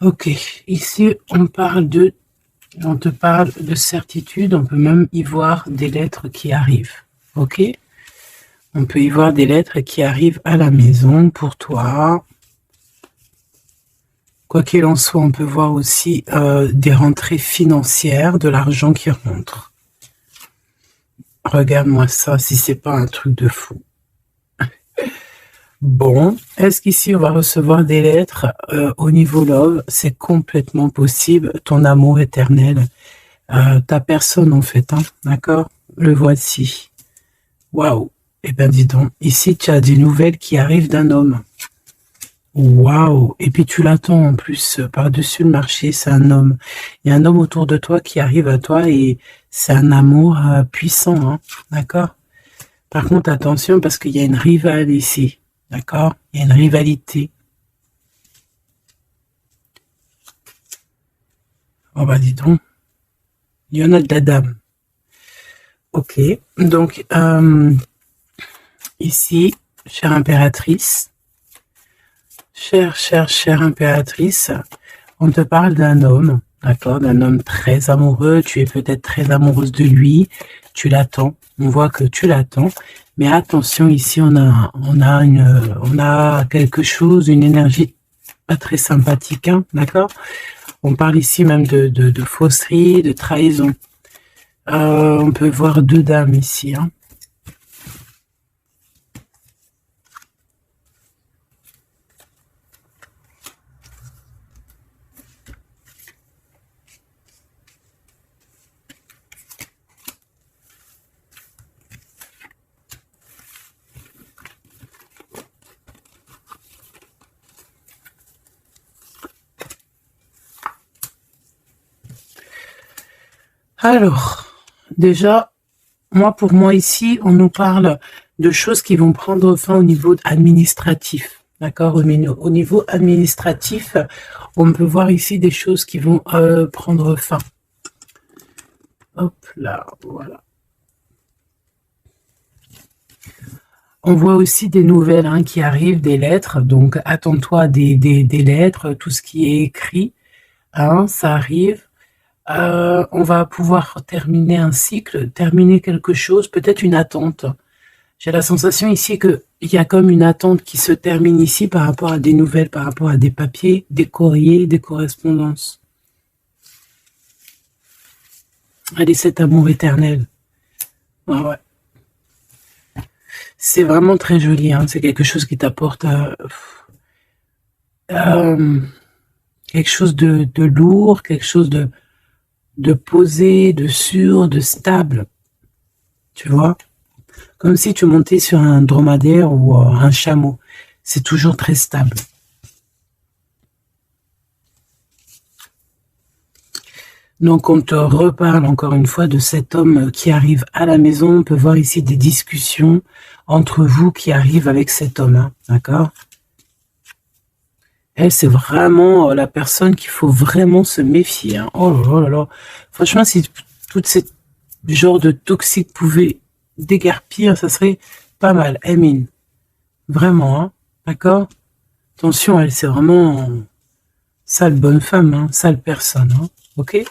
Ok, ici on te parle de certitude, on peut même y voir des lettres qui arrivent. Ok, on peut y voir des lettres qui arrivent à la maison pour toi. Quoi qu'il en soit, on peut voir aussi des rentrées financières, de l'argent qui rentre. Regarde-moi ça, si c'est pas un truc de fou. Bon, est-ce qu'ici on va recevoir des lettres au niveau love? C'est complètement possible. Ton amour éternel, ta personne en fait, hein, d'accord? Le voici. Waouh. Eh ben dis donc, ici tu as des nouvelles qui arrivent d'un homme. Waouh. Et puis tu l'attends en plus par-dessus le marché, c'est un homme. Il y a un homme autour de toi qui arrive à toi et c'est un amour puissant, hein, d'accord? Par contre, attention parce qu'il y a une rivale ici, d'accord? Il y a une rivalité. Oh bah dis donc, il y en a de la dame. Ok, donc ici, chère impératrice, chère impératrice, on te parle d'un homme, d'accord, d'un homme très amoureux, tu es peut-être très amoureuse de lui, tu l'attends, on voit que tu l'attends, mais attention, ici on a quelque chose, une énergie pas très sympathique, hein, d'accord? On parle ici même de fausserie, de trahison. On peut voir deux dames ici, hein. Alors, déjà, pour moi ici, on nous parle de choses qui vont prendre fin au niveau administratif. D'accord? Au niveau administratif, on peut voir ici des choses qui vont prendre fin. Hop là, voilà. On voit aussi des nouvelles hein, qui arrivent, des lettres. Donc, attends-toi des lettres, tout ce qui est écrit. Hein, ça arrive. On va pouvoir terminer un cycle, terminer quelque chose, peut-être une attente. J'ai la sensation ici qu'il y a comme une attente qui se termine ici par rapport à des nouvelles, par rapport à des papiers, des courriers, des correspondances. Allez, cet amour éternel. Ah ouais. C'est vraiment très joli, hein. C'est quelque chose qui t'apporte euh, quelque chose de lourd, quelque chose de posé, de sûr, de stable. Tu vois? Comme si tu montais sur un dromadaire ou un chameau. C'est toujours très stable. Donc on te reparle encore une fois de cet homme qui arrive à la maison. On peut voir ici des discussions entre vous qui arrivent avec cet homme. Hein, d'accord? Elle, c'est vraiment la personne qu'il faut vraiment se méfier. Hein. Oh là là là. Franchement, si tout ce genre de toxique pouvait déguerpir, ça serait pas mal. Emine. Vraiment, hein. D'accord? Attention, elle, c'est vraiment sale bonne femme, hein, sale personne. Hein. Ok?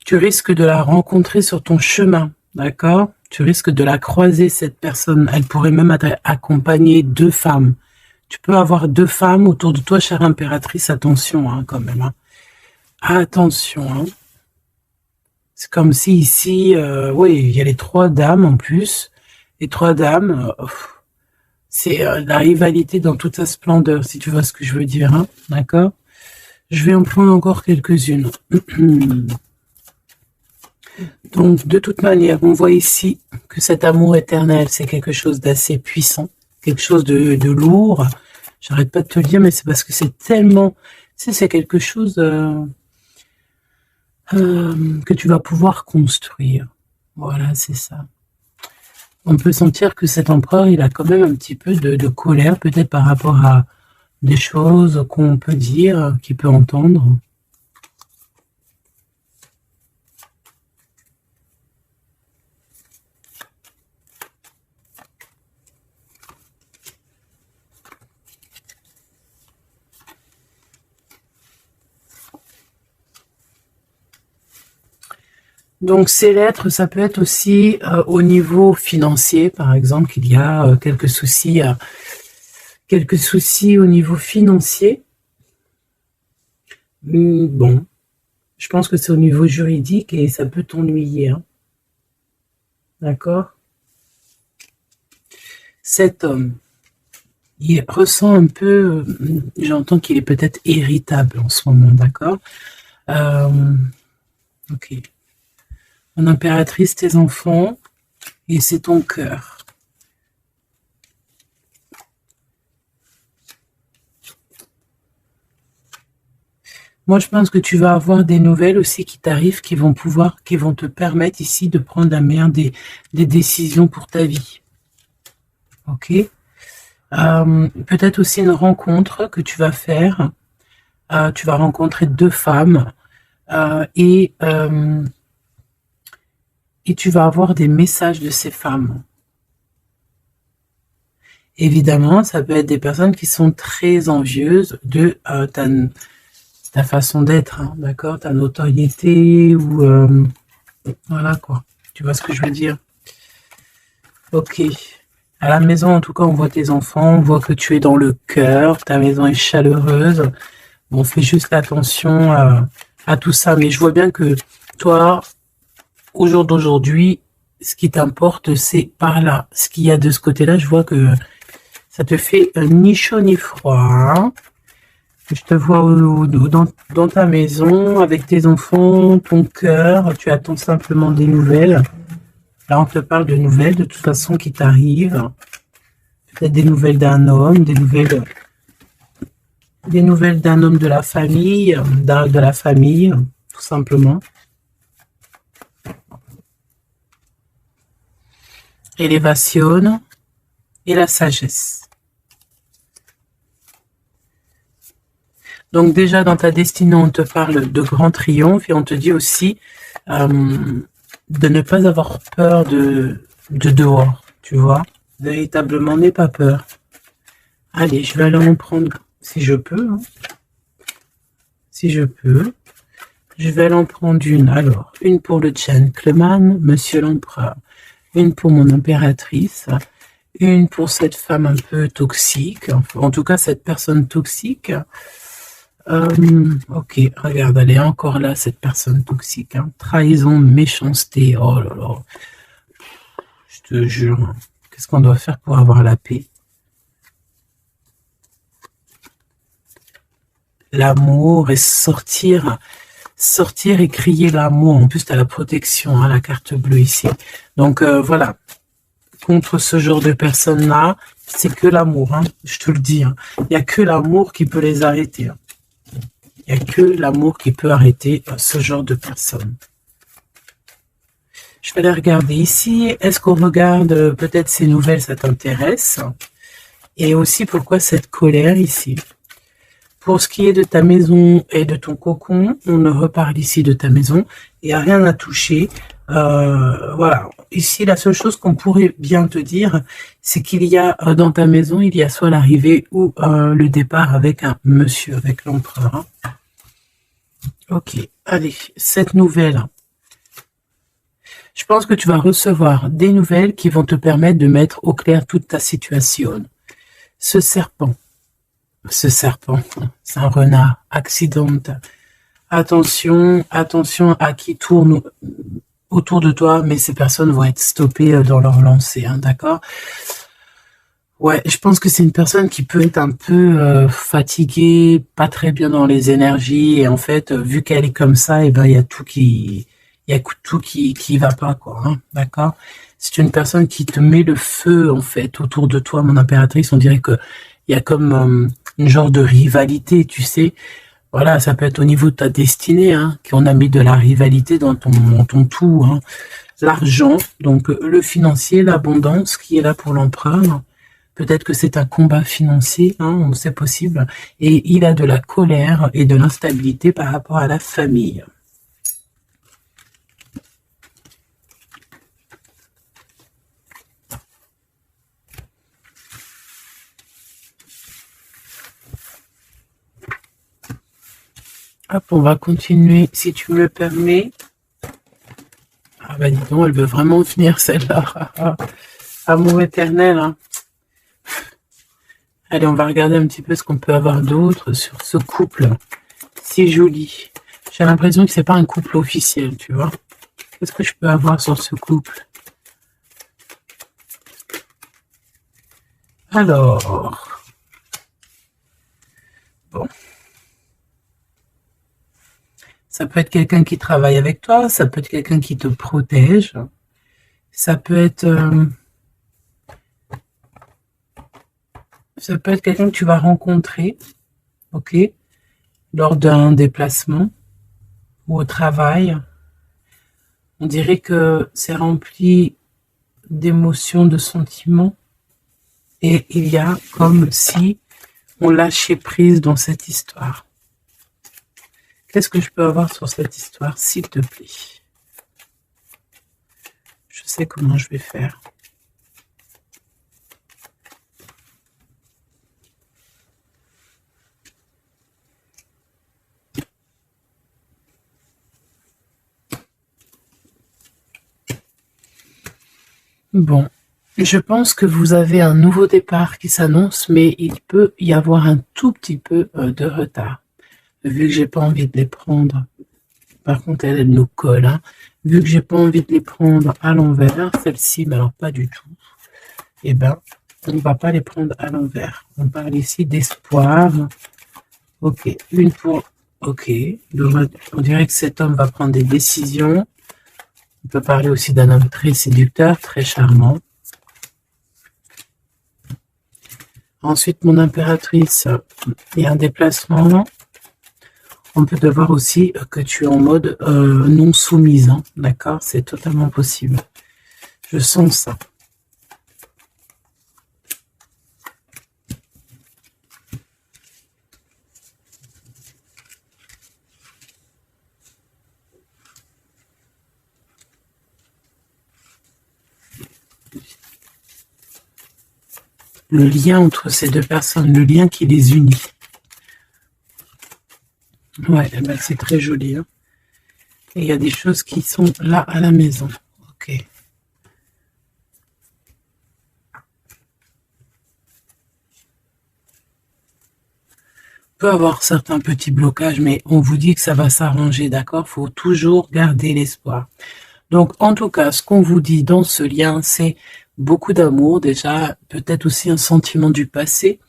Tu risques de la rencontrer sur ton chemin, d'accord? Tu risques de la croiser, cette personne. Elle pourrait même accompagner deux femmes. Tu peux avoir deux femmes autour de toi, chère impératrice. Attention, hein, quand même. Hein. Attention. Hein. C'est comme si ici, oui, il y a les trois dames en plus. Les trois dames, c'est la rivalité dans toute sa splendeur, si tu vois ce que je veux dire. Hein, d'accord? Je vais en prendre encore quelques-unes. Donc, de toute manière, on voit ici que cet amour éternel, c'est quelque chose d'assez puissant, quelque chose de lourd. J'arrête pas de te le dire, mais c'est parce que c'est tellement... Tu sais, c'est quelque chose que tu vas pouvoir construire. Voilà, c'est ça. On peut sentir que cet empereur, il a quand même un petit peu de colère, peut-être par rapport à des choses qu'on peut dire, qu'il peut entendre. Donc ces lettres, ça peut être aussi au niveau financier, par exemple, qu'il y a quelques soucis au niveau financier. Bon, je pense que c'est au niveau juridique et ça peut t'ennuyer, hein. D'accord? Cet homme, il ressent un peu, j'entends qu'il est peut-être irritable en ce moment, d'accord? Ok. Mon impératrice, tes enfants, et c'est ton cœur. Moi, je pense que tu vas avoir des nouvelles aussi qui t'arrivent, qui vont te permettre ici de prendre la meilleure des décisions pour ta vie. Ok? Peut-être aussi une rencontre que tu vas faire. Tu vas rencontrer deux femmes et tu vas avoir des messages de ces femmes. Évidemment, ça peut être des personnes qui sont très envieuses de ta façon d'être, hein, d'accord, ta notoriété ou voilà quoi. Tu vois ce que je veux dire? Ok. À la maison, en tout cas, on voit tes enfants, on voit que tu es dans le cœur, ta maison est chaleureuse. Bon, fais juste attention à tout ça, mais je vois bien que toi, au jour d'aujourd'hui, ce qui t'importe, c'est par là. Ce qu'il y a de ce côté-là, je vois que ça te fait ni chaud ni froid, hein. Je te vois dans ta maison, avec tes enfants, ton cœur, tu attends simplement des nouvelles. Là, on te parle de nouvelles, de toute façon, qui t'arrivent. Peut-être des nouvelles d'un homme, des nouvelles d'un homme de la famille, tout simplement. Élévation et la sagesse. Donc déjà, dans ta destinée, on te parle de grand triomphe et on te dit aussi de ne pas avoir peur de dehors, tu vois. Véritablement, n'aie pas peur. Allez, je vais aller en prendre, si je peux. Hein. Si je peux. Je vais aller en prendre une. Alors, une pour le gentleman, monsieur l'empereur. Une pour mon impératrice. Une pour cette femme un peu toxique. En tout cas, cette personne toxique. Ok, regarde, elle est encore là, cette personne toxique. Hein. Trahison, méchanceté. Oh là là. Je te jure. Qu'est-ce qu'on doit faire pour avoir la paix? L'amour et sortir et crier l'amour. En plus, tu as la protection, hein, la carte bleue ici. Donc, voilà. Contre ce genre de personnes-là, c'est que l'amour, hein, je te le dis. Hein. Il n'y a que l'amour qui peut les arrêter. Hein. Il n'y a que l'amour qui peut arrêter ce genre de personnes. Je vais aller regarder ici. Est-ce qu'on regarde peut-être ces nouvelles, ça t'intéresse? Et aussi, pourquoi cette colère ici? Pour ce qui est de ta maison et de ton cocon, on ne reparle ici de ta maison. Il n'y a rien à toucher. Voilà. Ici, la seule chose qu'on pourrait bien te dire, c'est qu'il y a dans ta maison, il y a soit l'arrivée ou le départ avec un monsieur, avec l'empereur. Hein. Ok. Allez, cette nouvelle. Je pense que tu vas recevoir des nouvelles qui vont te permettre de mettre au clair toute ta situation. Ce serpent, c'est un renard, accident. Attention à qui tourne autour de toi, mais ces personnes vont être stoppées dans leur lancée, hein, d'accord? Ouais, je pense que c'est une personne qui peut être un peu fatiguée, pas très bien dans les énergies, et en fait, vu qu'elle est comme ça, et ben il y a tout qui va pas, quoi, hein, d'accord? C'est une personne qui te met le feu, en fait, autour de toi, mon impératrice. On dirait que il y a comme une genre de rivalité, tu sais. Voilà, ça peut être au niveau de ta destinée, hein, qu'on a mis de la rivalité dans ton tout, hein. L'argent, donc le financier, l'abondance qui est là pour l'empereur. Peut-être que c'est un combat financier, hein, c'est possible. Et il a de la colère et de l'instabilité par rapport à la famille. Hop, on va continuer, si tu me le permets. bah dis donc, elle veut vraiment finir celle-là. Amour éternel, hein. Allez, on va regarder un petit peu ce qu'on peut avoir d'autre sur ce couple si joli. J'ai l'impression que c'est pas un couple officiel, tu vois. Qu'est-ce que je peux avoir sur ce couple? Alors, bon. Ça peut être quelqu'un qui travaille avec toi, ça peut être quelqu'un qui te protège, ça peut être quelqu'un que tu vas rencontrer, ok, lors d'un déplacement ou au travail. On dirait que c'est rempli d'émotions, de sentiments, et il y a comme si on lâchait prise dans cette histoire. Qu'est-ce que je peux avoir sur cette histoire, s'il te plaît? Je sais comment je vais faire. Bon, je pense que vous avez un nouveau départ qui s'annonce, mais il peut y avoir un tout petit peu de retard. Vu que j'ai pas envie de les prendre, par contre elle nous colle, hein. Vu que j'ai pas envie de les prendre à l'envers, celle-ci, mais alors pas du tout, eh ben, on va pas les prendre à l'envers. On parle ici d'espoir. Ok, une pour... Ok, on dirait que cet homme va prendre des décisions. On peut parler aussi d'un homme très séducteur, très charmant. Ensuite, mon impératrice, il y a un déplacement. On peut te voir aussi que tu es en mode non soumise, hein, d'accord? C'est totalement possible. Je sens ça. Le lien entre ces deux personnes, le lien qui les unit. Ouais, ben c'est très joli, hein. Et il y a des choses qui sont là à la maison. Ok. On peut avoir certains petits blocages, mais on vous dit que ça va s'arranger, d'accord? Faut toujours garder l'espoir. Donc, en tout cas, ce qu'on vous dit dans ce lien, c'est beaucoup d'amour, déjà, peut-être aussi un sentiment du passé.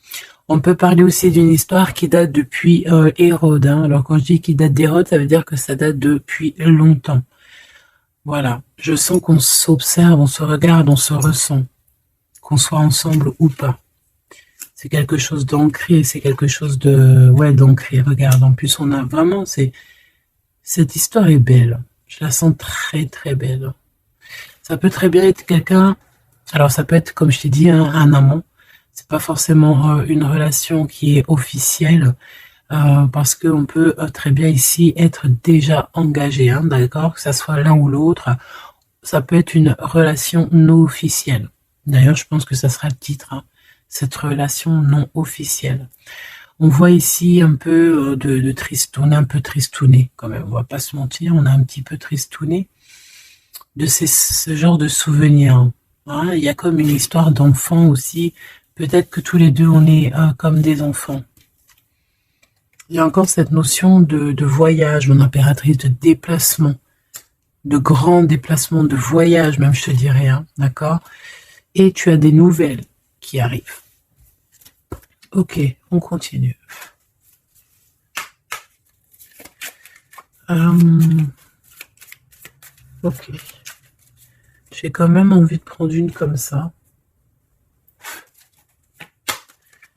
On peut parler aussi d'une histoire qui date depuis Hérode, hein. Alors, quand je dis qu'il date d'Hérode, ça veut dire que ça date depuis longtemps. Voilà. Je sens qu'on s'observe, on se regarde, on se ressent, qu'on soit ensemble ou pas. C'est quelque chose d'ancré, c'est quelque chose de... Ouais, d'ancré, regarde. En plus, on a vraiment... Cette histoire est belle. Je la sens très, très belle. Ça peut très bien être quelqu'un... Alors, ça peut être, comme je t'ai dit, un amant. C'est pas forcément une relation qui est officielle. Parce qu'on peut très bien ici être déjà engagé, hein, d'accord? Que ça soit l'un ou l'autre. Ça peut être une relation non officielle. D'ailleurs, je pense que ça sera le titre, hein, cette relation non officielle. On voit ici un peu de tristouné, on est un peu tristouné quand même, on va pas se mentir, on a un petit peu tristouné de ce genre de souvenirs, hein. Il y a comme une histoire d'enfant aussi, peut-être que tous les deux on est comme des enfants. Il y a encore cette notion de voyage, mon impératrice, de déplacement, de grands déplacements, de voyage même, je te dirais, hein, d'accord? Et tu as des nouvelles qui arrivent. Ok, on continue. Ok. J'ai quand même envie de prendre une comme ça.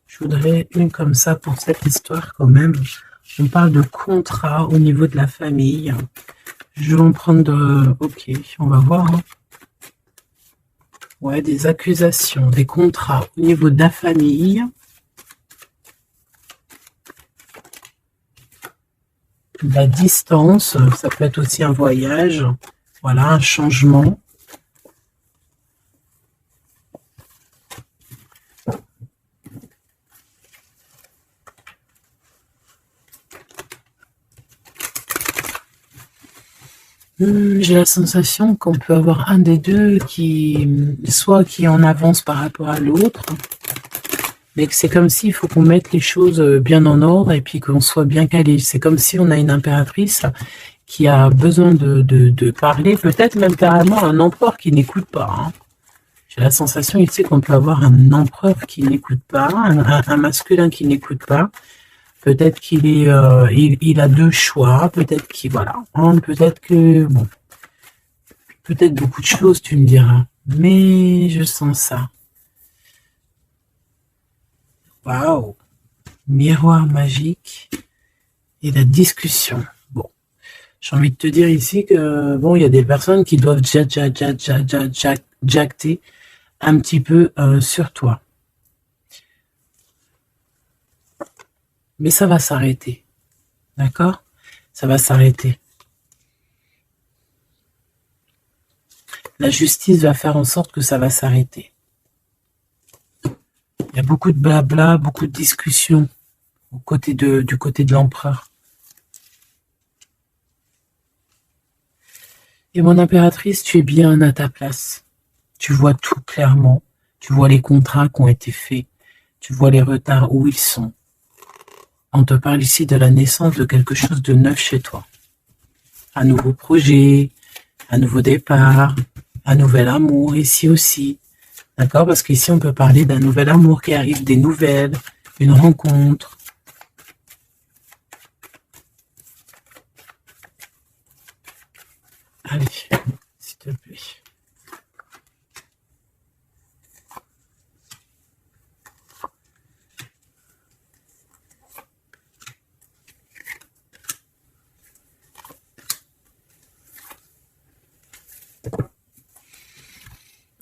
Je voudrais une comme ça pour cette histoire quand même. On parle de contrat au niveau de la famille. Je vais en prendre... Ok, on va voir, hein. Ouais, des accusations, des contrats au niveau de la famille. La distance, ça peut être aussi un voyage. Voilà, un changement. J'ai la sensation qu'on peut avoir un des deux soit qui est en avance par rapport à l'autre, mais que c'est comme s'il faut qu'on mette les choses bien en ordre et puis qu'on soit bien calé. C'est comme si on a une impératrice qui a besoin de parler, peut-être même carrément un empereur qui n'écoute pas. Hein. J'ai la sensation ici qu'on peut avoir un empereur qui n'écoute pas, un masculin qui n'écoute pas. Peut-être qu'il est, il a deux choix. Peut-être qu'il voilà. Hein, peut-être que bon, peut-être beaucoup de choses, tu me diras. Mais je sens ça. Waouh, miroir magique et la discussion. Bon, j'ai envie de te dire ici que bon, il y a des personnes qui doivent jacter un petit peu sur toi. Mais ça va s'arrêter. D'accord? Ça va s'arrêter. La justice va faire en sorte que ça va s'arrêter. Il y a beaucoup de blabla, beaucoup de discussions du côté de l'empereur. Et mon impératrice, tu es bien à ta place. Tu vois tout clairement. Tu vois les contrats qui ont été faits. Tu vois les retards où ils sont. On te parle ici de la naissance de quelque chose de neuf chez toi. Un nouveau projet, un nouveau départ, un nouvel amour ici aussi. D'accord? Parce qu'ici, on peut parler d'un nouvel amour qui arrive, des nouvelles, une rencontre. Allez, s'il te plaît.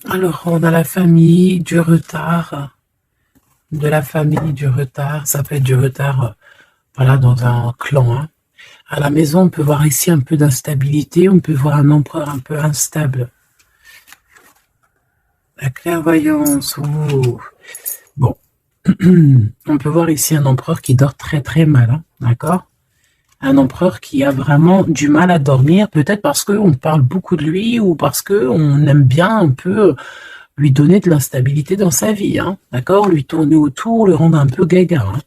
Alors, on a la famille, du retard, de la famille, du retard. Ça peut être du retard, voilà, dans un clan. Hein. À la maison, on peut voir ici un peu d'instabilité. On peut voir un empereur un peu instable. La clairvoyance. Oh. Bon. On peut voir ici un empereur qui dort très très mal. Hein, d'accord? Un empereur qui a vraiment du mal à dormir, peut-être parce qu'on parle beaucoup de lui ou parce qu'on aime bien un peu lui donner de l'instabilité dans sa vie, hein, d'accord? Lui tourner autour, le rendre un peu gaga, hein.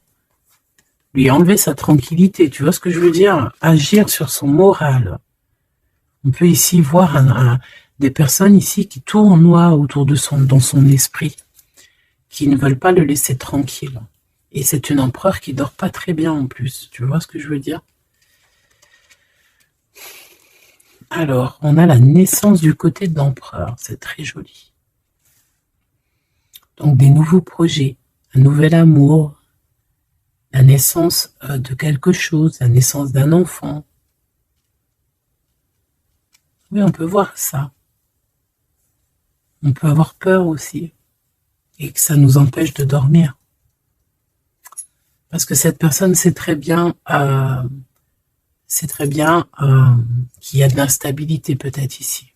Lui enlever sa tranquillité, tu vois ce que je veux dire? Agir sur son moral. On peut ici voir des personnes ici qui tournoient autour de dans son esprit, qui ne veulent pas le laisser tranquille. Et c'est une empereur qui dort pas très bien en plus, tu vois ce que je veux dire? Alors, on a la naissance du côté de l'empereur, c'est très joli. Donc des nouveaux projets, un nouvel amour, la naissance de quelque chose, la naissance d'un enfant. Oui, on peut voir ça. On peut avoir peur aussi, et que ça nous empêche de dormir. Parce que cette personne sait très bien qu'il y a de l'instabilité peut-être ici.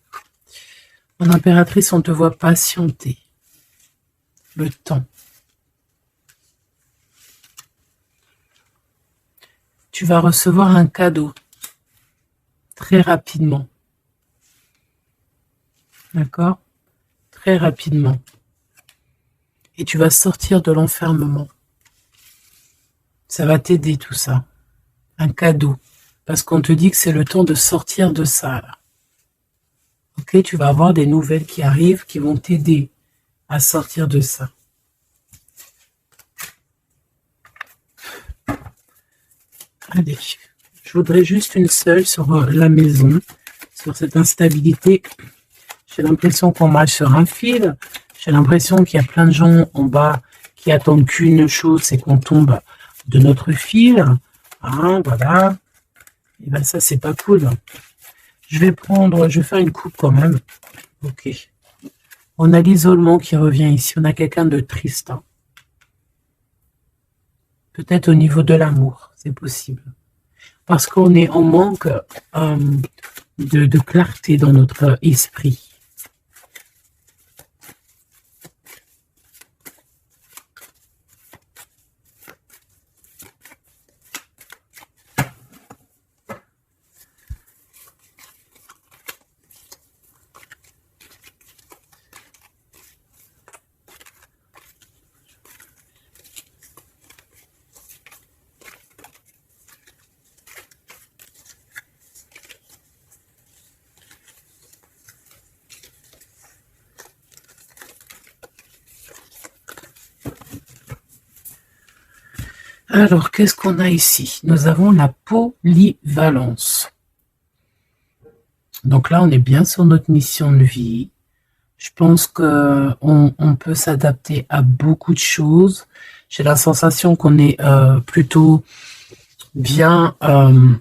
Mon impératrice, on te voit patienter le temps. Tu vas recevoir un cadeau très rapidement. D'accord? Très rapidement. Et tu vas sortir de l'enfermement. Ça va t'aider tout ça. Un cadeau. Parce qu'on te dit que c'est le temps de sortir de ça. Là. Ok, tu vas avoir des nouvelles qui arrivent qui vont t'aider à sortir de ça. Allez, je voudrais juste une seule sur la maison, sur cette instabilité. J'ai l'impression qu'on marche sur un fil. J'ai l'impression qu'il y a plein de gens en bas qui attendent qu'une chose, c'est qu'on tombe de notre fil. Hein, voilà. Et ben ça, c'est pas cool. Je vais faire une coupe quand même. Ok. On a l'isolement qui revient ici. On a quelqu'un de triste. Hein. Peut-être au niveau de l'amour, c'est possible. Parce qu'on est en manque de clarté dans notre esprit. Alors, qu'est-ce qu'on a ici? Nous avons la polyvalence. Donc là, on est bien sur notre mission de vie. Je pense que on peut s'adapter à beaucoup de choses. J'ai la sensation qu'on est plutôt bien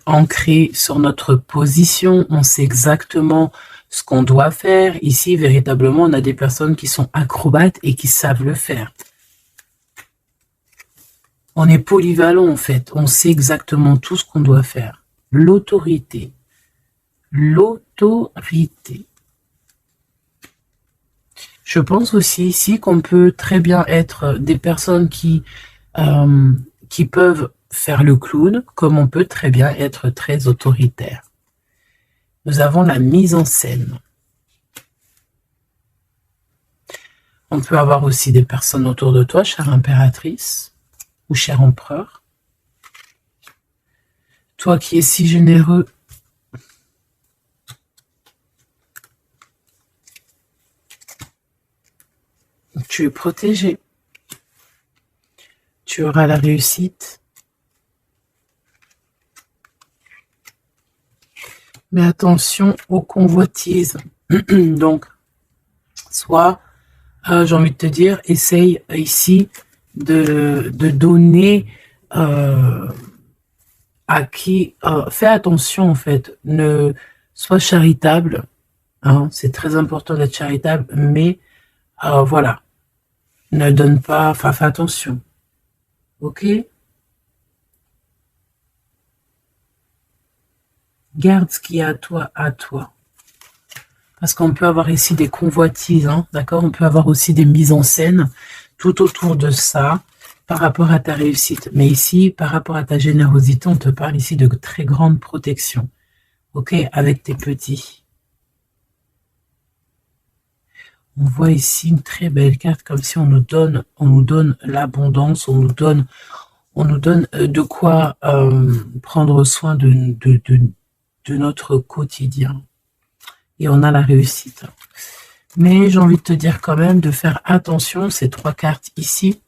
ancré sur notre position. On sait exactement ce qu'on doit faire. Ici, véritablement, on a des personnes qui sont acrobates et qui savent le faire. On est polyvalent, en fait. On sait exactement tout ce qu'on doit faire. L'autorité. L'autorité. Je pense aussi ici qu'on peut très bien être des personnes qui peuvent faire le clown, comme on peut très bien être très autoritaire. Nous avons la mise en scène. On peut avoir aussi des personnes autour de toi, chère impératrice, ou cher empereur. Toi qui es si généreux, tu es protégé. Tu auras la réussite. Mais attention aux convoitises. Donc, soit, j'ai envie de te dire, essaye ici de donner à qui... fais attention, en fait. Ne sois charitable. Hein, c'est très important d'être charitable, mais voilà. Ne donne pas... Enfin, fais attention. Ok? Garde ce qui est à toi, à toi. Parce qu'on peut avoir ici des convoitises, hein, d'accord? On peut avoir aussi des mises en scène tout autour de ça par rapport à ta réussite. Mais ici, par rapport à ta générosité, on te parle ici de très grande protection. Ok? Avec tes petits. On voit ici une très belle carte, comme si on nous donne l'abondance, on nous donne de quoi prendre soin de notre quotidien. Et on a la réussite. Mais j'ai envie de te dire quand même de faire attention, ces trois cartes ici.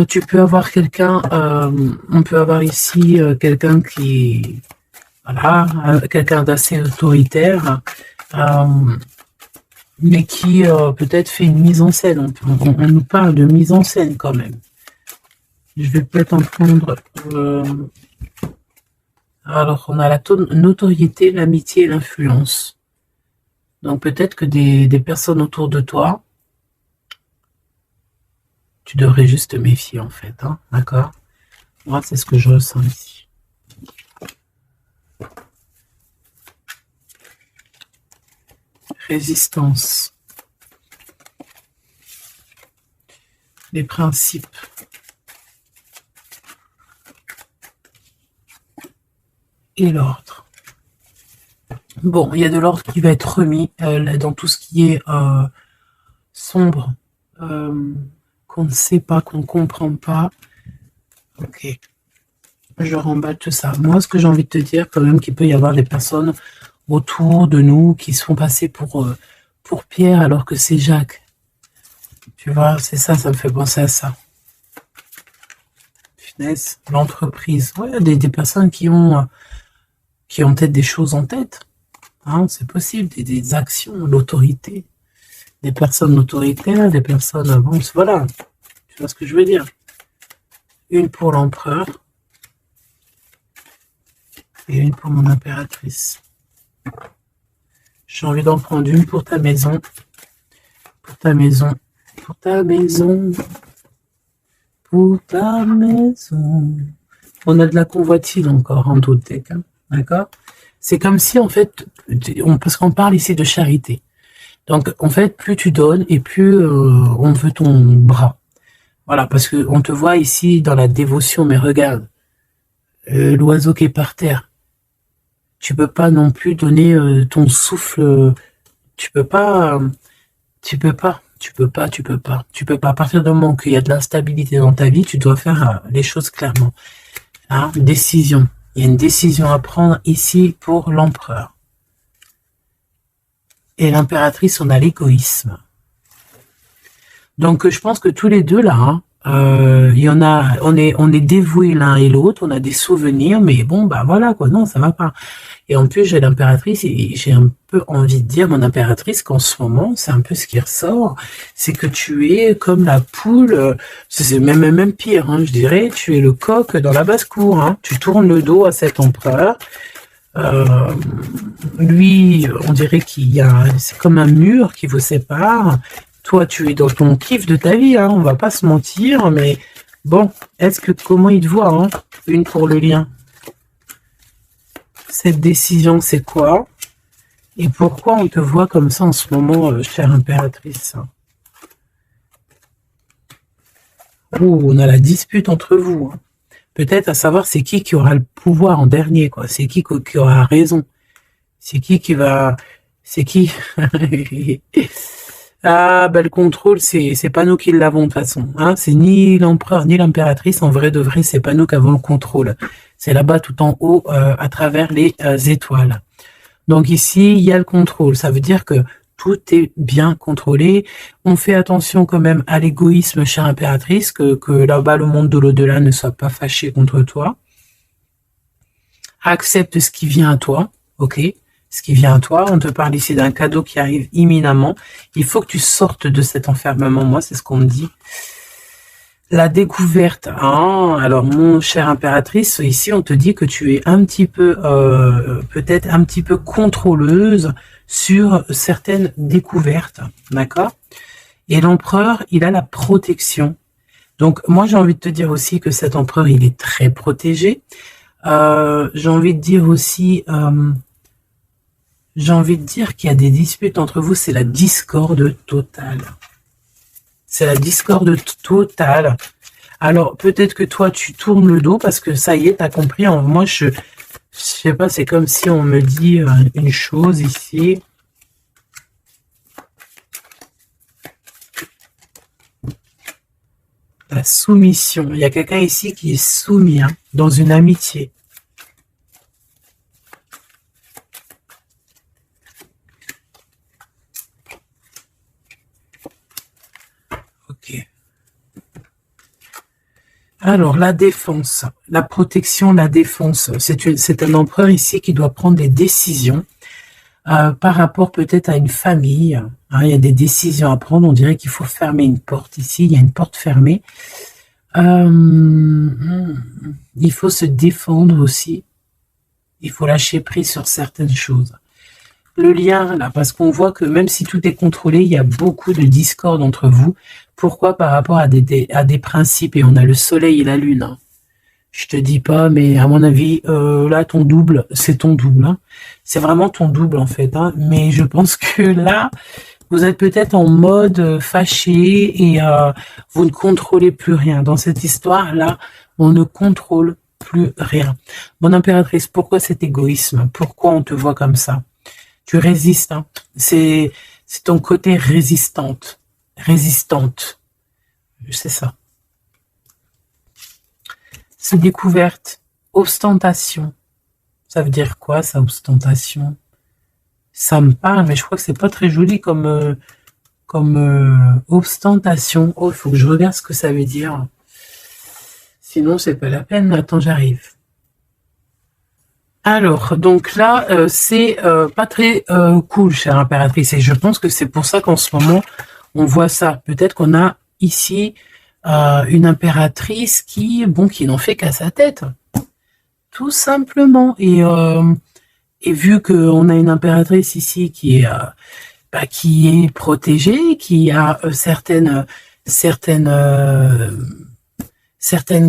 Tu peux avoir quelqu'un, on peut avoir ici quelqu'un qui, voilà, quelqu'un d'assez autoritaire, mais qui peut-être fait une mise en scène. On nous parle de mise en scène quand même. Je vais peut-être en prendre... alors, on a la notoriété, l'amitié et l'influence. Donc, peut-être que des personnes autour de toi, tu devrais juste te méfier, en fait. Hein, d'accord? Moi, c'est ce que je ressens ici. Résistance. Les principes. Et l'ordre. Bon, il y a de l'ordre qui va être remis dans tout ce qui est sombre, qu'on ne sait pas, qu'on ne comprend pas. Ok. Je remballe tout ça. Moi, ce que j'ai envie de te dire, quand même, qu'il peut y avoir des personnes autour de nous qui se font passer pour Pierre alors que c'est Jacques. Tu vois, c'est ça, ça me fait penser à ça. Finesse, l'entreprise. Ouais, des personnes qui ont peut-être des choses en tête. Hein, c'est possible, des actions, l'autorité. Des personnes autoritaires, des personnes... Bon, voilà, tu vois ce que je veux dire. Une pour l'empereur. Et une pour mon impératrice. J'ai envie d'en prendre une pour ta maison. Pour ta maison. Pour ta maison. Pour ta maison. On a de la convoitise encore en tout deck. Hein, d'accord? C'est comme si, en fait, parce qu'on parle ici de charité. Donc, en fait, plus tu donnes et plus on veut ton bras. Voilà, parce que on te voit ici dans la dévotion, mais regarde, l'oiseau qui est par terre. Tu peux pas non plus donner ton souffle. Tu peux pas. À partir du moment qu'il y a de l'instabilité dans ta vie, tu dois faire les choses clairement. Hein, décision. Il y a une décision à prendre ici pour l'empereur. Et l'impératrice, on a l'égoïsme. Donc, je pense que tous les deux, là, hein, Il y en a, on est dévoués l'un et l'autre, on a des souvenirs, mais bon, bah voilà quoi, non, ça va pas. Et en plus, j'ai l'impératrice, et j'ai un peu envie de dire, mon impératrice, qu'en ce moment, c'est un peu ce qui ressort, c'est que tu es comme la poule, c'est même pire, hein, je dirais, tu es le coq dans la basse-cour, hein, tu tournes le dos à cet empereur. Lui, on dirait qu'il y a, c'est comme un mur qui vous sépare. Toi, tu es dans ton kiff de ta vie, hein, on va pas se mentir, mais bon, comment il te voit, hein, une pour le lien. Cette décision, c'est quoi? Et pourquoi on te voit comme ça en ce moment, chère impératrice? Oh, on a la dispute entre vous, hein. Peut-être à savoir c'est qui aura le pouvoir en dernier, quoi. C'est qui aura raison. C'est qui va... C'est qui Ah, bah le contrôle, c'est pas nous qui l'avons de toute façon. Hein. C'est ni l'empereur ni l'impératrice. En vrai de vrai, c'est pas nous qui avons le contrôle. C'est là-bas tout en haut, à travers les étoiles. Donc ici, il y a le contrôle. Ça veut dire que tout est bien contrôlé. On fait attention quand même à l'égoïsme, chère impératrice, que là-bas, le monde de l'au-delà ne soit pas fâché contre toi. Accepte ce qui vient à toi, ok? Ce qui vient à toi. On te parle ici d'un cadeau qui arrive imminemment. Il faut que tu sortes de cet enfermement. Moi, c'est ce qu'on me dit. La découverte. Hein, alors, mon cher impératrice, ici, on te dit que tu es un petit peu, peut-être un petit peu contrôleuse sur certaines découvertes. D'accord? Et l'empereur, il a la protection. Donc, moi, j'ai envie de te dire aussi que cet empereur, il est très protégé. J'ai envie de dire aussi... j'ai envie de dire qu'il y a des disputes entre vous, c'est la discorde totale. C'est la discorde totale. Alors, peut-être que toi, tu tournes le dos parce que ça y est, t'as compris. Moi, je sais pas, c'est comme si on me dit une chose ici. La soumission. Il y a quelqu'un ici qui est soumis, hein, dans une amitié. Ok. Alors, la défense, la protection, la défense. C'est un empereur ici qui doit prendre des décisions par rapport peut-être à une famille. Hein, il y a des décisions à prendre. On dirait qu'il faut fermer une porte ici. Il y a une porte fermée. Il faut se défendre aussi. Il faut lâcher prise sur certaines choses. Le lien, là, parce qu'on voit que même si tout est contrôlé, il y a beaucoup de discorde entre vous. Pourquoi? Par rapport à des principes. Et on a le soleil et la lune. Hein. Je te dis pas, mais à mon avis, là, ton double, c'est ton double. Hein. C'est vraiment ton double, en fait. Hein. Mais je pense que là, vous êtes peut-être en mode fâché et vous ne contrôlez plus rien. Dans cette histoire-là, on ne contrôle plus rien. Mon impératrice, pourquoi cet égoïsme? Pourquoi on te voit comme ça? Tu résistes. Hein. C'est ton côté résistante. C'est ça. C'est découverte. Ostentation. Ça veut dire quoi, ça, ostentation? Ça me parle, mais je crois que c'est pas très joli comme ostentation. Oh, il faut que je regarde ce que ça veut dire. Sinon, c'est pas la peine. Attends, j'arrive. Alors, donc là, c'est pas très cool, chère impératrice. Et je pense que c'est pour ça qu'en ce moment, on voit ça. Peut-être qu'on a ici une impératrice qui n'en fait qu'à sa tête. Tout simplement. Et vu qu'on a une impératrice ici qui est protégée, qui a certaines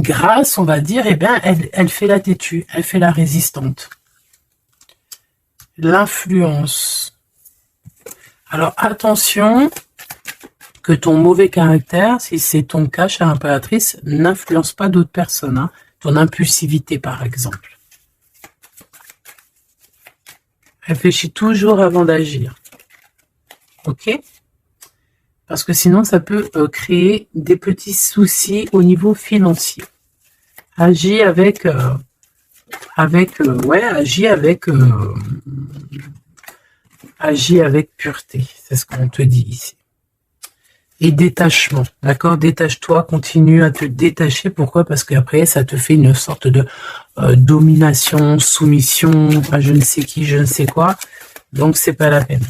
grâces, on va dire, eh bien, elle fait la têtue, elle fait la résistante. L'influence. Alors, attention que ton mauvais caractère, si c'est ton cas, chère impératrice, n'influence pas d'autres personnes. Hein. Ton impulsivité, par exemple. Réfléchis toujours avant d'agir. Ok? Parce que sinon, ça peut créer des petits soucis au niveau financier. Agis avec pureté. C'est ce qu'on te dit ici. et détachement, d'accord? Détache-toi, continue à te détacher. Pourquoi? Parce qu'après, ça te fait une sorte de domination, soumission à je ne sais qui, je ne sais quoi. Donc, c'est pas la peine.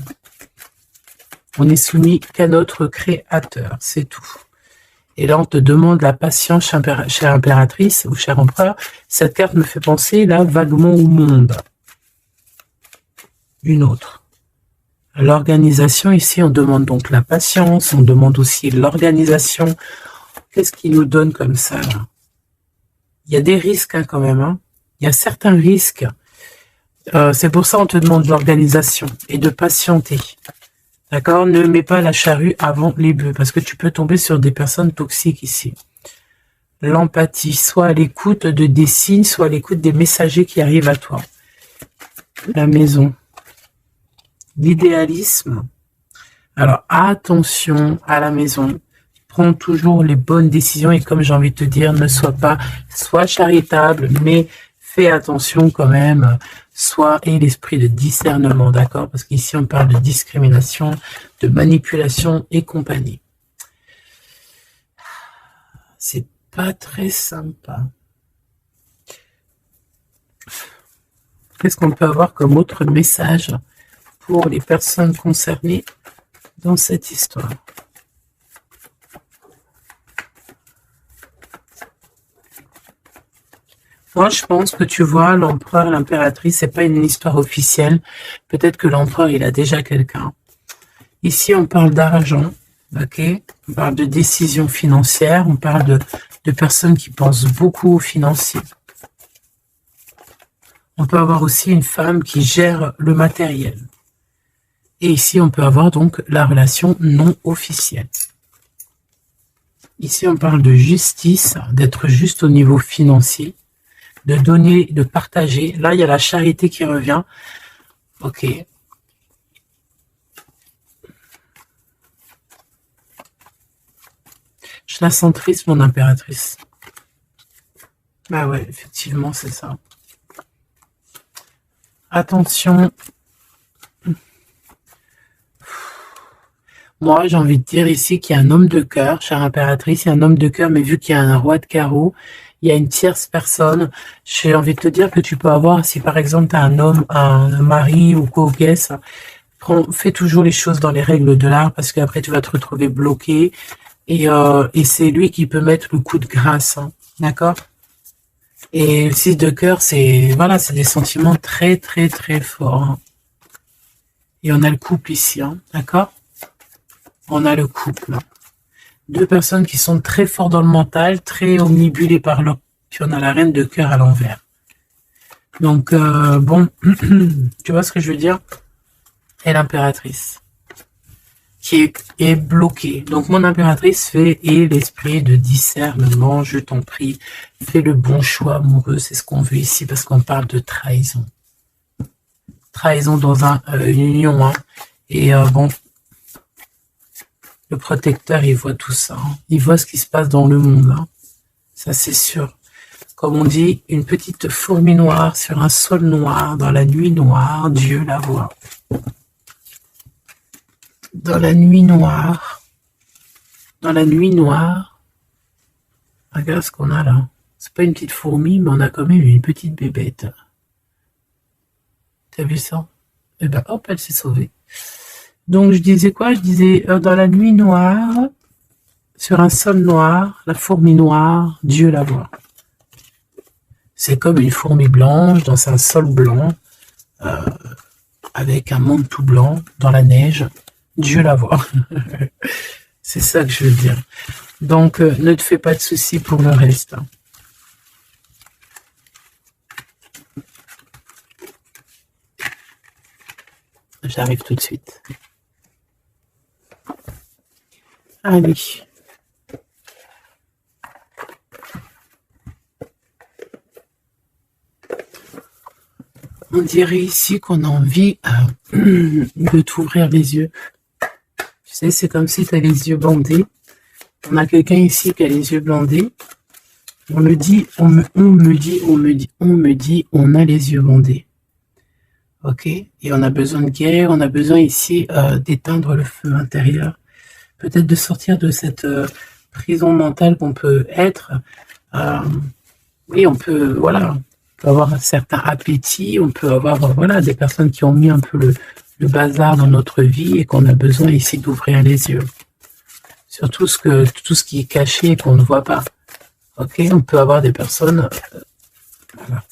On est soumis qu'à notre créateur, c'est tout. Et là, on te demande la patience, chère impératrice ou cher empereur. Cette carte me fait penser, là, vaguement au monde. Une autre. L'organisation, ici, on demande donc la patience, on demande aussi l'organisation. Qu'est-ce qu'il nous donne comme ça, là? Il y a des risques, hein, quand même. Hein. Il y a certains risques. C'est pour ça qu'on te demande l'organisation et de patienter. D'accord? Ne mets pas la charrue avant les bœufs, parce que tu peux tomber sur des personnes toxiques ici. L'empathie, soit à l'écoute de des signes, soit à l'écoute des messagers qui arrivent à toi. La maison. L'idéalisme. Alors, attention à la maison. Prends toujours les bonnes décisions et comme j'ai envie de te dire, ne sois charitable, mais fais attention quand même. Et l'esprit de discernement, d'accord? Parce qu'ici, on parle de discrimination, de manipulation et compagnie. C'est pas très sympa. Qu'est-ce qu'on peut avoir comme autre message pour les personnes concernées dans cette histoire? Moi, je pense que tu vois, l'empereur, l'impératrice, c'est pas une histoire officielle. Peut-être que l'empereur, il a déjà quelqu'un. Ici, on parle d'argent, ok? On parle de décisions financières, on parle de personnes qui pensent beaucoup aux financiers. On peut avoir aussi une femme qui gère le matériel. Et ici, on peut avoir donc la relation non officielle. Ici, on parle de justice, d'être juste au niveau financier, de donner, de partager. Là, il y a la charité qui revient. Ok. Je la sens triste, mon impératrice. Bah ouais, effectivement, c'est ça. Attention. Moi, j'ai envie de dire ici qu'il y a un homme de cœur, chère impératrice, il y a un homme de cœur, mais vu qu'il y a un roi de carreau, il y a une tierce personne. J'ai envie de te dire que tu peux avoir, si par exemple tu as un homme, un mari ou quoi, fais toujours les choses dans les règles de l'art parce qu'après tu vas te retrouver bloqué et c'est lui qui peut mettre le coup de grâce, hein, d'accord? Et le 6 de cœur, c'est voilà, c'est des sentiments très très très forts. Hein. Et on a le couple ici, hein, d'accord? On a le couple. Deux personnes qui sont très forts dans le mental, très omnibulées par leur... Puis on a la reine de cœur à l'envers. Donc, bon, tu vois ce que je veux dire? Et l'impératrice, qui est bloquée. Donc, mon impératrice fait, et l'esprit de discernement, je t'en prie, fais le bon choix amoureux, c'est ce qu'on veut ici, parce qu'on parle de trahison. Trahison dans une union, hein. Et bon... Le protecteur, il voit tout ça. Hein. Il voit ce qui se passe dans le monde. Hein. Ça, c'est sûr. Comme on dit, une petite fourmi noire sur un sol noir, dans la nuit noire, Dieu la voit. Dans la nuit noire. Dans la nuit noire. Regarde ce qu'on a là. C'est pas une petite fourmi, mais on a quand même une petite bébête. T'as vu ça? Et ben, hop, elle s'est sauvée. Donc, je disais quoi? Je disais, dans la nuit noire, sur un sol noir, la fourmi noire, Dieu la voit. C'est comme une fourmi blanche dans un sol blanc, avec un monde tout blanc, dans la neige, Dieu la voit. C'est ça que je veux dire. Donc, ne te fais pas de soucis pour le reste. Hein. J'arrive tout de suite. Allez. On dirait ici qu'on a envie de t'ouvrir les yeux. Tu sais, c'est comme si tu as les yeux bandés. On a quelqu'un ici qui a les yeux bandés. On me dit, on me dit, on a les yeux bandés. Ok? Et on a besoin de guérir, on a besoin ici d'éteindre le feu intérieur. peut-être de sortir de cette prison mentale qu'on peut être. Oui, on peut, voilà, on peut avoir un certain appétit, on peut avoir, voilà, des personnes qui ont mis un peu le bazar dans notre vie et qu'on a besoin ici d'ouvrir les yeux. Sur tout ce qui est caché et qu'on ne voit pas. Ok, on peut avoir des personnes, voilà,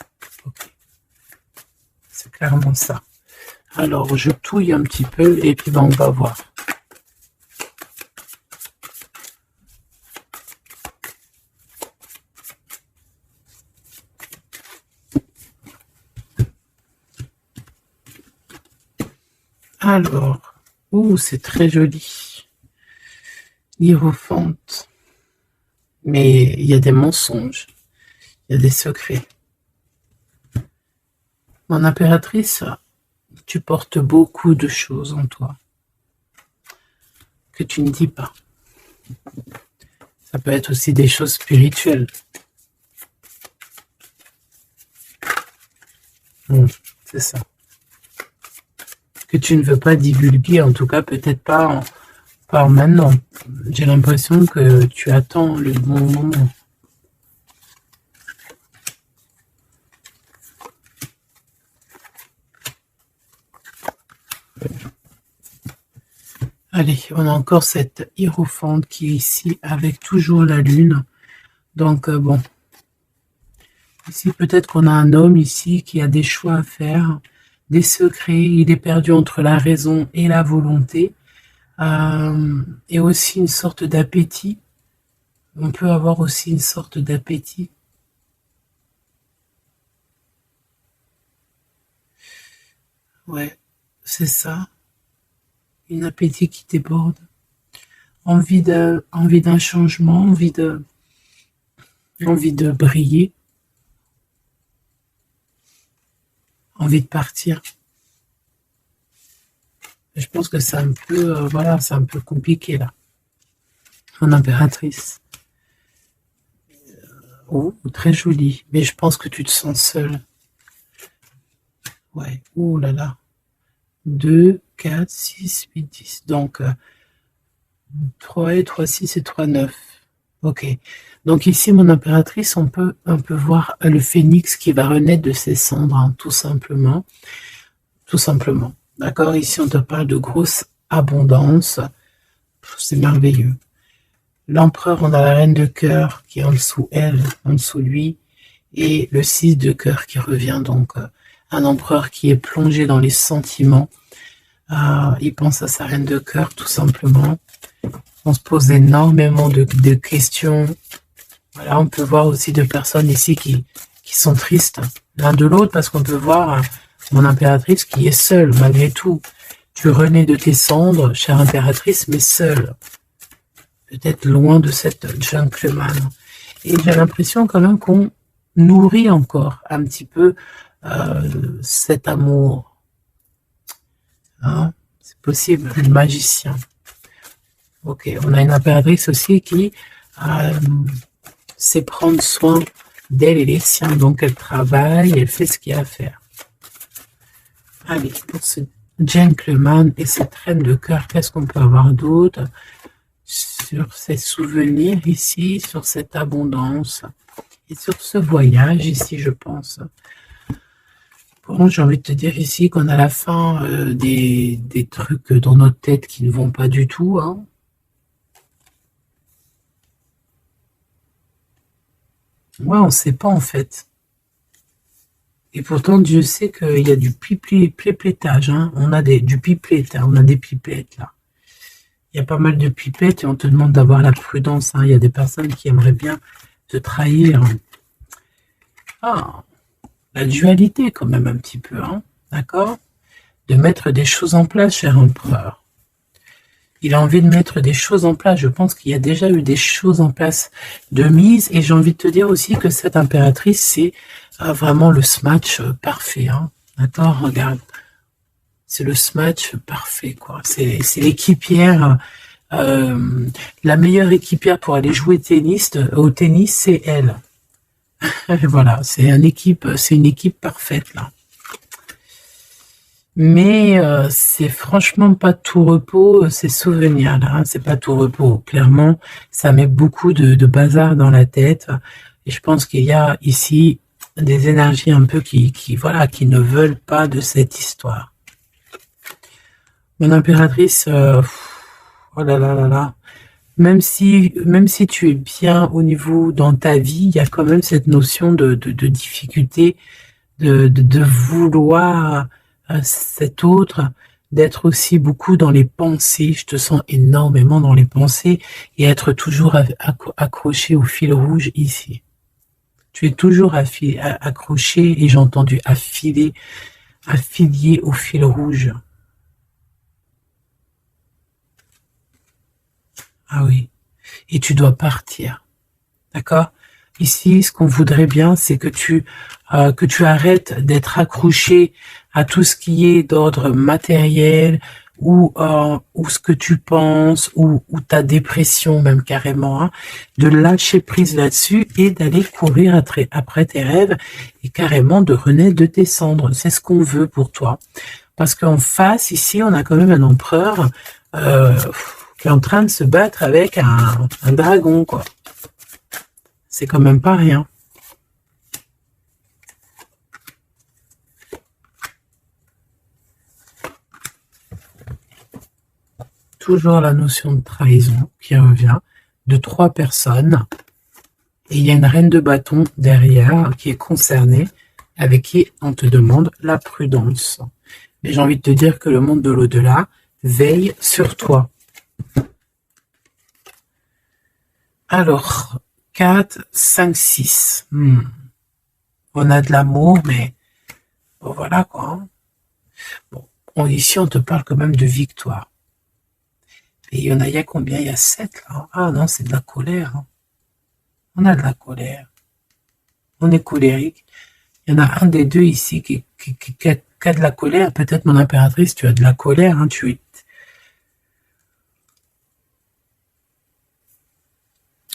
ok, c'est clairement ça. Alors, je touille un petit peu et puis ben, on va voir. Alors, c'est très joli. Hiérophante. Mais il y a des mensonges, il y a des secrets. Mon impératrice, tu portes beaucoup de choses en toi que tu ne dis pas. Ça peut être aussi des choses spirituelles. C'est ça. Que tu ne veux pas divulguer, en tout cas peut-être pas maintenant. J'ai l'impression que tu attends le bon moment. Allez, on a encore cette hiérophante qui est ici avec toujours la lune. Donc bon, ici peut-être qu'on a un homme ici qui a des choix à faire, des secrets, il est perdu entre la raison et la volonté. Et aussi une sorte d'appétit. On peut avoir aussi une sorte d'appétit. Ouais, c'est ça. Une appétit qui déborde. Envie d'un changement, envie de briller. Envie de partir. Je pense que c'est un peu, voilà, c'est un peu compliqué là. Mon impératrice. Très jolie. Mais je pense que tu te sens seule. Ouais. Oh là là. 2, 4, 6, 8, 10. Donc, 3 et 3, 6 et 3, 9. Ok. Donc ici, mon impératrice, on peut un peu voir le phénix qui va renaître de ses cendres, hein, tout simplement. Tout simplement. D'accord? Ici, on te parle de grosse abondance. C'est merveilleux. L'empereur, on a la reine de cœur qui est en dessous elle, en dessous lui, et le 6 de cœur qui revient. Donc, un empereur qui est plongé dans les sentiments. Il pense à sa reine de cœur, tout simplement. On se pose énormément de questions. Voilà, on peut voir aussi deux personnes ici qui sont tristes l'un de l'autre, parce qu'on peut voir mon impératrice qui est seule, malgré tout. Tu renais de tes cendres, chère impératrice, mais seule. Peut-être loin de cette gentleman. Et j'ai l'impression quand même qu'on nourrit encore un petit peu cet amour. Hein? C'est possible, le magicien. Ok, on a une impératrice aussi qui sait prendre soin d'elle et les siens. Donc elle travaille, elle fait ce qu'il y a à faire. Allez, pour ce gentleman et cette reine de cœur, qu'est-ce qu'on peut avoir d'autre sur ces souvenirs ici, sur cette abondance et sur ce voyage ici, je pense. Bon, j'ai envie de te dire ici qu'on a la fin des trucs dans notre tête qui ne vont pas du tout. Hein. Ouais, on ne sait pas en fait. Et pourtant, Dieu sait qu'il y a du piplettage. Hein. On a du pipelette, hein. On a des pipettes là. Il y a pas mal de pipettes et on te demande d'avoir la prudence. Hein. Il y a des personnes qui aimeraient bien te trahir. La dualité quand même un petit peu. Hein. D'accord? De mettre des choses en place, cher empereur. Il a envie de mettre des choses en place. Je pense qu'il y a déjà eu des choses en place de mise. Et j'ai envie de te dire aussi que cette impératrice, c'est vraiment le smash parfait. Hein. D'accord? Regarde. C'est le smash parfait, quoi. C'est l'équipière, la meilleure équipière pour aller jouer au tennis, c'est elle. Voilà, c'est une équipe parfaite, là. Mais c'est franchement pas tout repos, ces souvenirs-là, hein, c'est pas tout repos. Clairement, ça met beaucoup de bazar dans la tête. Et je pense qu'il y a ici des énergies un peu voilà, qui ne veulent pas de cette histoire. Mon impératrice, oh là là là là. Même si tu es bien au niveau dans ta vie, il y a quand même cette notion de difficulté, de vouloir cet autre, d'être aussi beaucoup dans les pensées. Je te sens énormément dans les pensées et être toujours accroché au fil rouge ici. Tu es toujours accroché, et j'ai entendu affilié au fil rouge. Ah oui. Et tu dois partir. D'accord? Ici, ce qu'on voudrait bien, c'est que tu arrêtes d'être accroché à tout ce qui est d'ordre matériel ou ce que tu penses ou ta dépression même carrément, hein, de lâcher prise là-dessus et d'aller courir après tes rêves et carrément de renaître de tes cendres. C'est ce qu'on veut pour toi. Parce qu'en face, ici, on a quand même un empereur qui est en train de se battre avec un dragon, quoi. C'est quand même pas rien. Toujours la notion de trahison qui revient, de 3 personnes. Et il y a une reine de bâton derrière qui est concernée, avec qui on te demande la prudence. Mais j'ai envie de te dire que le monde de l'au-delà veille sur toi. Alors, 4, 5, 6. On a de l'amour, mais bon, voilà quoi. Bon, ici, on te parle quand même de victoire. Et il y a combien? Il y a 7 là. Ah non, c'est de la colère. Hein. On a de la colère. On est colérique. Il y en a un des deux ici qui a de la colère. Peut-être, mon impératrice, tu as de la colère. Hein,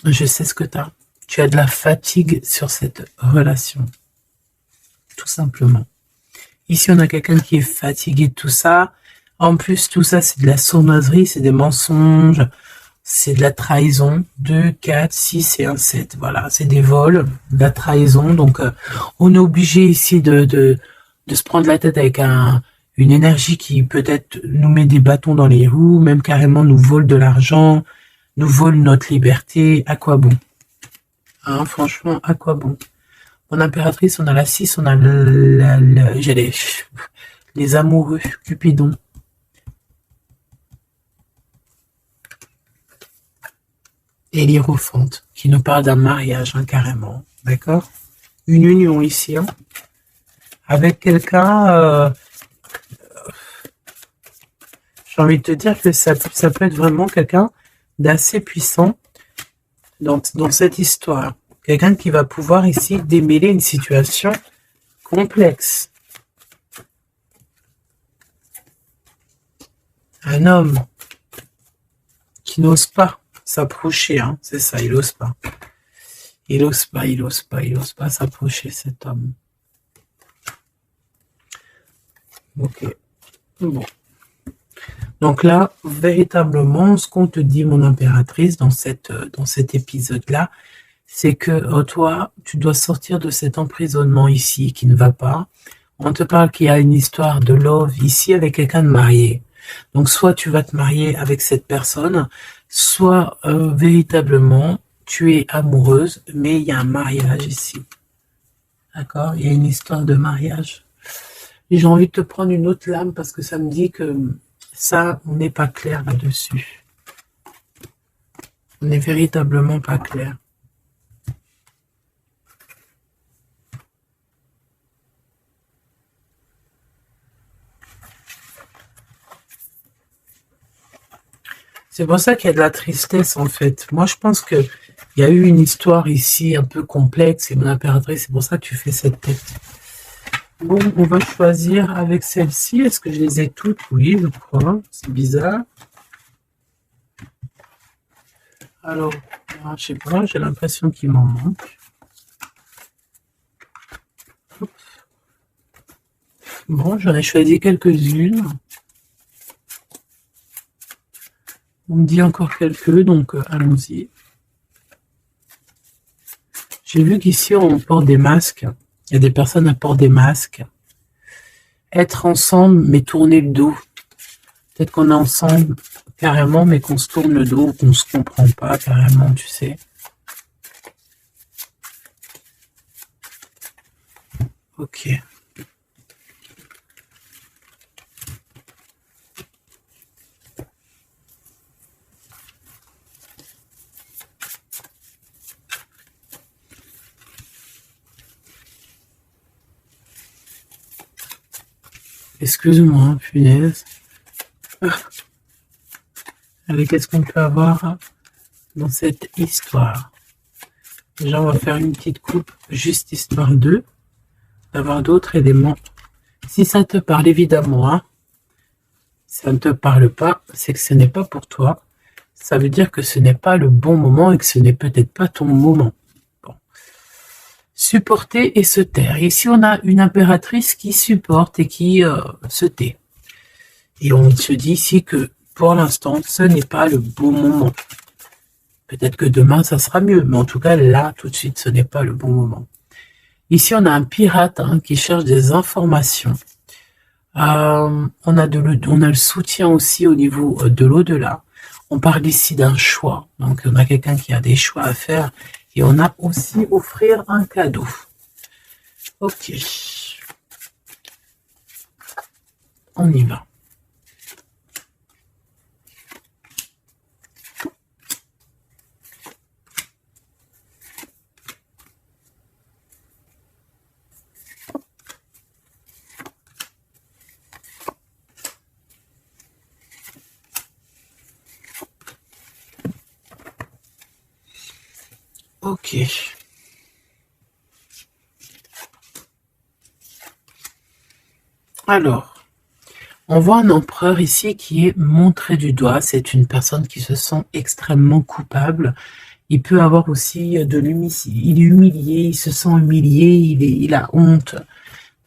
Je sais ce que tu as. Tu as de la fatigue sur cette relation. Tout simplement. Ici, on a quelqu'un qui est fatigué de tout ça. En plus, tout ça, c'est de la sournoiserie, c'est des mensonges, c'est de la trahison. 2, 4, 6 et 1, 7. Voilà, c'est des vols, de la trahison. Donc, on est obligé ici de se prendre la tête avec une énergie qui peut-être nous met des bâtons dans les roues, même carrément nous vole de l'argent, nous vole notre liberté. À quoi bon? Hein, franchement, à quoi bon? Mon impératrice, on a la 6, on a les amoureux, Cupidon. Et l'Hiérophante, qui nous parle d'un mariage, hein, carrément. D'accord? Une union ici, hein, avec quelqu'un... j'ai envie de te dire que ça peut être vraiment quelqu'un d'assez puissant dans cette histoire. Quelqu'un qui va pouvoir ici démêler une situation complexe. Un homme qui n'ose pas s'approcher, hein, c'est ça, il n'ose pas. Il n'ose pas s'approcher, cet homme. Ok. Bon. Donc là, véritablement, ce qu'on te dit, mon impératrice, dans cet épisode-là, c'est que toi, tu dois sortir de cet emprisonnement ici qui ne va pas. On te parle qu'il y a une histoire de love ici avec quelqu'un de marié. Donc soit tu vas te marier avec cette personne, soit véritablement tu es amoureuse, mais il y a un mariage ici. D'accord? Il y a une histoire de mariage. Et j'ai envie de te prendre une autre lame parce que ça me dit que ça, on n'est pas clair là-dessus. On n'est véritablement pas clair. C'est pour ça qu'il y a de la tristesse, en fait. Moi, je pense que il y a eu une histoire ici un peu complexe, et mon impératrice, c'est pour ça que tu fais cette tête. Bon, on va choisir avec celle-ci. Est-ce que je les ai toutes? Oui, je crois. C'est bizarre. Alors, je sais pas, j'ai l'impression qu'il m'en manque. Bon, j'en ai choisi quelques-unes. On me dit encore quelques, donc allons-y. J'ai vu qu'ici, on porte des masques. Il y a des personnes qui portent des masques. Être ensemble, mais tourner le dos. Peut-être qu'on est ensemble carrément, mais qu'on se tourne le dos, qu'on se comprend pas carrément, tu sais. Ok. Excuse-moi, punaise. Allez, qu'est-ce qu'on peut avoir dans cette histoire? Déjà, on va faire une petite coupe, juste histoire d'avoir d'autres éléments. Si ça te parle, évidemment, hein. Si ça ne te parle pas, c'est que ce n'est pas pour toi. Ça veut dire que ce n'est pas le bon moment et que ce n'est peut-être pas ton moment. Bon. Supporter et se taire. Ici, on a une impératrice qui supporte et qui se tait. Et on se dit ici que pour l'instant, ce n'est pas le bon moment. Peut-être que demain, ça sera mieux. Mais en tout cas, là, tout de suite, ce n'est pas le bon moment. Ici, on a un pirate qui cherche des informations. On a le soutien aussi au niveau de l'au-delà. On parle ici d'un choix. Donc, on a quelqu'un qui a des choix à faire. Et on a aussi offrir un cadeau. Ok. On y va. Ok. Alors, on voit un empereur ici qui est montré du doigt. C'est une personne qui se sent extrêmement coupable. Il peut avoir aussi de l'humiliation. Il est humilié, il se sent humilié, il a honte.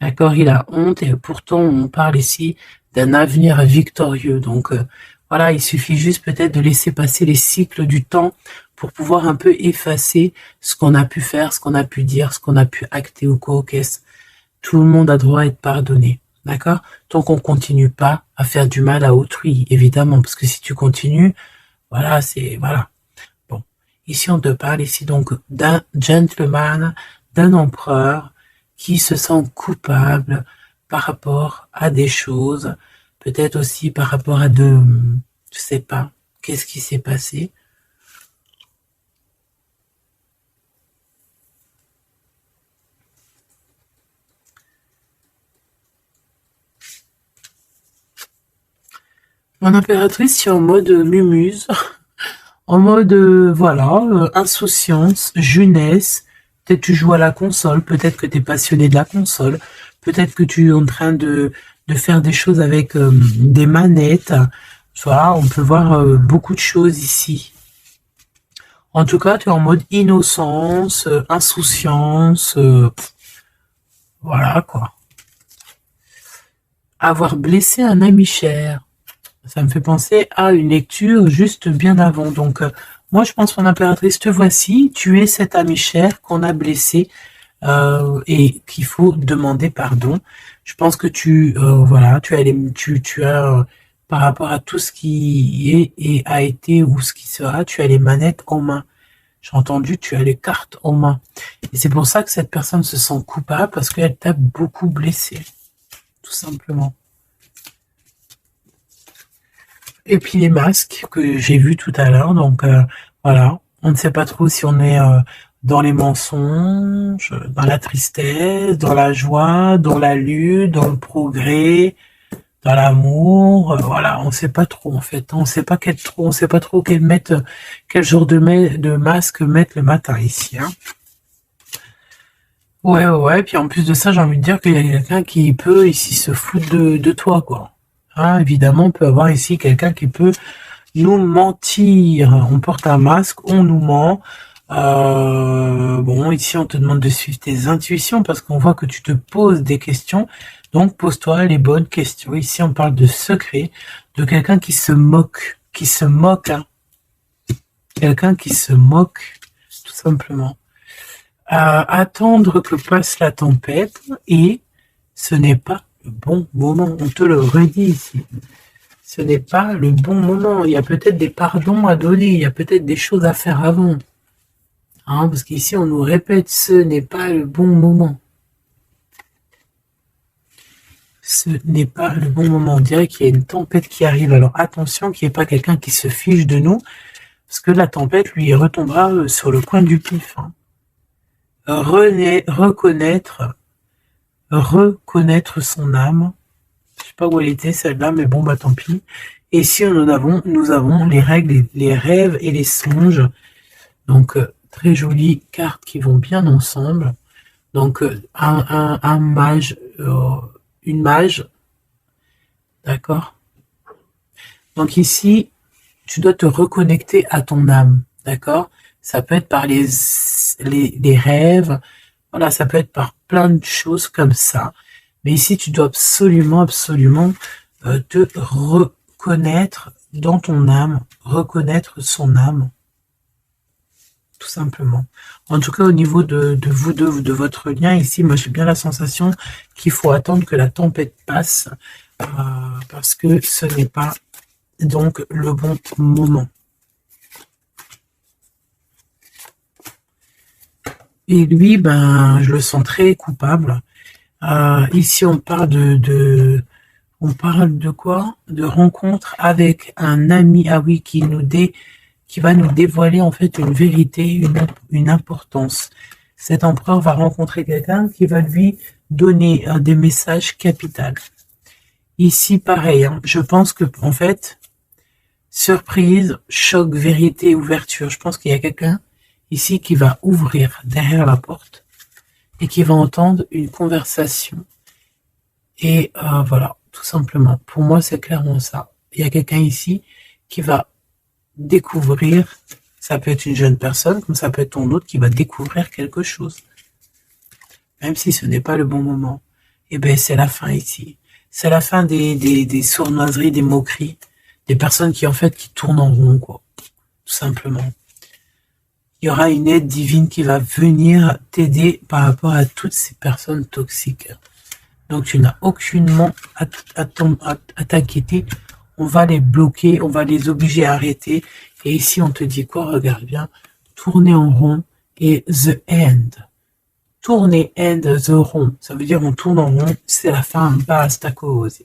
D'accord, il a honte et pourtant on parle ici d'un avenir victorieux. Donc voilà, il suffit juste peut-être de laisser passer les cycles du temps pour pouvoir un peu effacer ce qu'on a pu faire, ce qu'on a pu dire, ce qu'on a pu acter ou quoi, qu'est-ce. Tout le monde a droit à être pardonné. D'accord? Tant qu'on continue pas à faire du mal à autrui, évidemment, parce que si tu continues, voilà, voilà. Bon, ici on te parle ici donc d'un gentleman, d'un empereur qui se sent coupable par rapport à des choses, peut-être aussi par rapport à je sais pas, qu'est-ce qui s'est passé. Mon impératrice est en mode mumuse, en mode, voilà, insouciance, jeunesse. Peut-être tu joues à la console, peut-être que tu es passionné de la console, peut-être que tu es en train de faire des choses avec des manettes. Voilà, on peut voir beaucoup de choses ici. En tout cas, tu es en mode innocence, insouciance, voilà quoi. Avoir blessé un ami cher. Ça me fait penser à une lecture juste bien avant. Donc, moi, je pense, mon impératrice, te voici. Tu es cet ami cher qu'on a blessé et qu'il faut demander pardon. Je pense que voilà, tu as par rapport à tout ce qui est et a été ou ce qui sera, tu as les manettes en main. J'ai entendu, tu as les cartes en main. Et c'est pour ça que cette personne se sent coupable parce qu'elle t'a beaucoup blessé, tout simplement. Et puis les masques que j'ai vus tout à l'heure, donc voilà, on ne sait pas trop si on est dans les mensonges, dans la tristesse, dans la joie, dans la lutte, dans le progrès, dans l'amour, voilà, on ne sait pas trop en fait, on sait pas trop quel genre de masque mettre le matin ici. Hein. Ouais, puis en plus de ça, j'ai envie de dire qu'il y a quelqu'un qui peut ici se foutre de toi, quoi. Hein, évidemment, on peut avoir ici quelqu'un qui peut nous mentir. On porte un masque, on nous ment. Bon, ici, on te demande de suivre tes intuitions parce qu'on voit que tu te poses des questions. Donc, pose-toi les bonnes questions. Ici, on parle de secret, de quelqu'un qui se moque, hein. Quelqu'un qui se moque, tout simplement. Attendre que passe la tempête et ce n'est pas le bon moment. On te le redit ici. Ce n'est pas le bon moment. Il y a peut-être des pardons à donner. Il y a peut-être des choses à faire avant. Hein, parce qu'ici, on nous répète, ce n'est pas le bon moment. Ce n'est pas le bon moment. On dirait qu'il y a une tempête qui arrive. Alors attention qu'il n'y ait pas quelqu'un qui se fiche de nous. Parce que la tempête, lui, retombera sur le coin du pif. Hein. Reconnaître son âme. Je sais pas où elle était celle-là, mais bon, bah tant pis. Et si nous avons les règles, les rêves et les songes. Donc, très jolies cartes qui vont bien ensemble. Donc, un mage, une mage. D'accord. Donc ici, tu dois te reconnecter à ton âme. D'accord. Ça peut être par les rêves. Voilà, ça peut être par plein de choses comme ça. Mais ici, tu dois absolument te reconnaître dans ton âme, reconnaître son âme, tout simplement. En tout cas, au niveau de vous deux, de votre lien, ici, moi, j'ai bien la sensation qu'il faut attendre que la tempête passe, parce que ce n'est pas donc le bon moment. Et lui, ben, je le sens très coupable. Ici, on parle on parle de quoi? De rencontre avec un ami, ah oui, qui va nous dévoiler en fait une vérité, une importance. Cet empereur va rencontrer quelqu'un qui va lui donner des messages capitaux. Ici, pareil, hein, je pense que en fait, surprise, choc, vérité, ouverture. Je pense qu'il y a quelqu'un ici qui va ouvrir derrière la porte et qui va entendre une conversation. Et voilà, tout simplement. Pour moi, c'est clairement ça. Il y a quelqu'un ici qui va découvrir, ça peut être une jeune personne, comme ça peut être ton autre qui va découvrir quelque chose. Même si ce n'est pas le bon moment. Eh bien, c'est la fin ici. C'est la fin des sournoiseries, des moqueries, des personnes qui, en fait, qui tournent en rond, quoi. Tout simplement. Il y aura une aide divine qui va venir t'aider par rapport à toutes ces personnes toxiques. Donc, tu n'as aucunement à t'inquiéter. On va les bloquer, on va les obliger à arrêter. Et ici, on te dit quoi? Regarde bien. Tourner en rond et the end. Tourner end the rond. Ça veut dire on tourne en rond, c'est la fin, basta cause.